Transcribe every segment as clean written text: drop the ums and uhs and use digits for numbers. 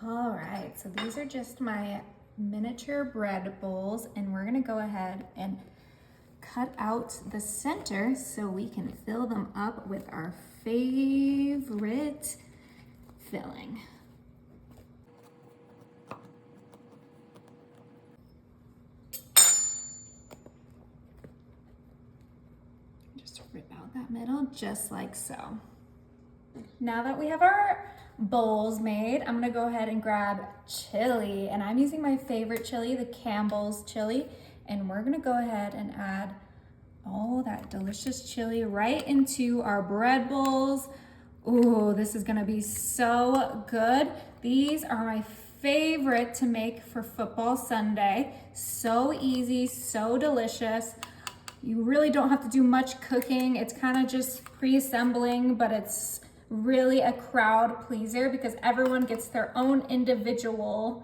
All right, so these are just my miniature bread bowls, and we're gonna go ahead and cut out the center so we can fill them up with our favorite filling. Just rip out that middle, just like so. Now that we have our bowls made, I'm gonna go ahead and grab chili, and I'm using my favorite chili, the Campbell's chili, and we're gonna go ahead and add all that delicious chili right into our bread bowls. Ooh, this is gonna be so good. These are my favorite to make for football Sunday. So easy, so delicious. You really don't have to do much cooking. It's kind of just pre-assembling, but it's really a crowd pleaser because everyone gets their own individual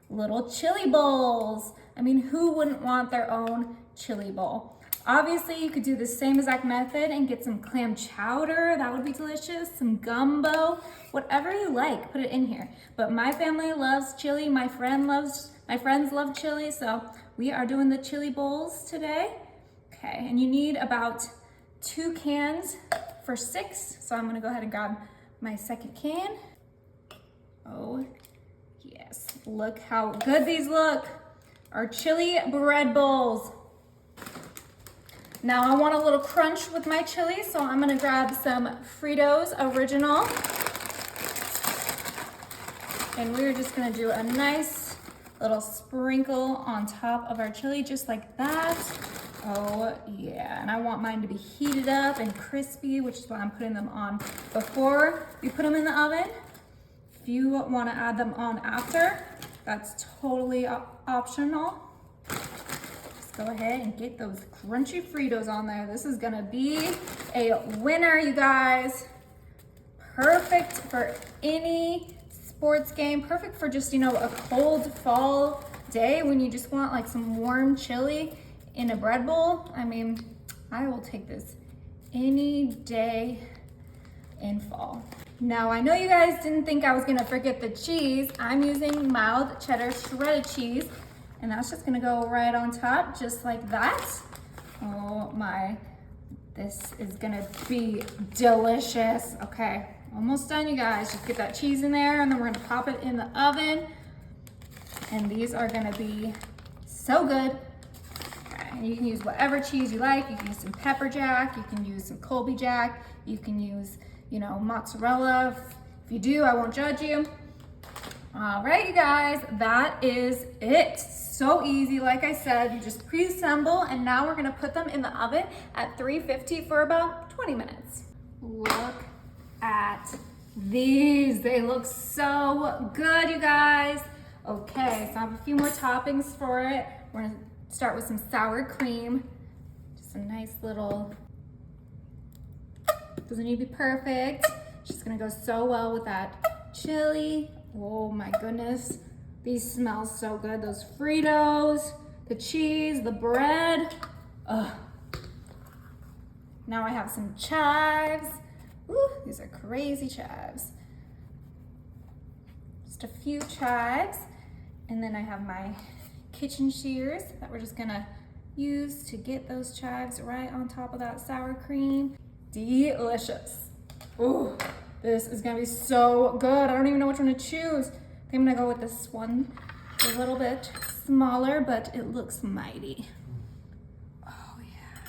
little chili bowls. I mean, who wouldn't want their own chili bowl? Obviously, you could do the same exact method and get some clam chowder. That would be delicious. Some gumbo, whatever you like, put it in here. But my family loves chili. My friends love chili. So we are doing the chili bowls today. Okay, and you need about 2 cans for 6. So I'm gonna go ahead and grab my second can. Oh, yes, look how good these look. Our chili bread bowls. Now I want a little crunch with my chili, so I'm gonna grab some Fritos Original. And we're just gonna do a nice little sprinkle on top of our chili, just like that. Oh yeah, and I want mine to be heated up and crispy, which is why I'm putting them on before we put them in the oven. If you want to add them on after, that's totally optional. Just go ahead and get those crunchy Fritos on there. This is gonna be a winner, you guys. Perfect for any sports game, perfect for just, you know, a cold fall day when you just want like some warm chili in a bread bowl. I mean, I will take this any day in fall. Now, I know you guys didn't think I was gonna forget the cheese. I'm using mild cheddar shredded cheese, and that's just gonna go right on top, just like that. Oh my, this is gonna be delicious. Okay, almost done, you guys. Just get that cheese in there, and then we're gonna pop it in the oven. And these are gonna be so good. And you can use whatever cheese you like. You can use some pepper jack, you can use some Colby jack, you can use, you know, mozzarella. If you do, I won't judge you. All right, you guys, that is it. So easy, like I said, you just pre-assemble, and now we're gonna put them in the oven at 350 for about 20 minutes. Look at these, they look so good, you guys. Okay, so I have a few more toppings for it. We're gonna start with some sour cream. Just a nice little, doesn't need to be perfect. Just gonna go so well with that chili. Oh my goodness, these smell so good. Those Fritos, the cheese, the bread. Ugh. Now I have some chives. Ooh, these are crazy chives. Just a few chives. And then I have my kitchen shears that we're just gonna use to get those chives right on top of that sour cream. Delicious. Ooh, this is gonna be so good. I don't even know which one to choose. I think I'm gonna go with this one. It's a little bit smaller, but it looks mighty. Oh yeah.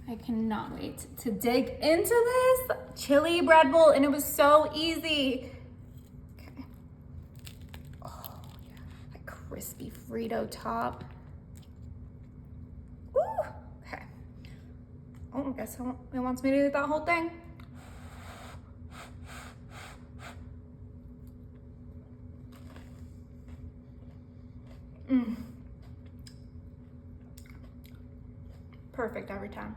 I cannot wait to dig into this chili bread bowl, and it was so easy. Crispy Frito top. Ooh, okay. Oh, I guess it wants me to eat that whole thing. Perfect every time.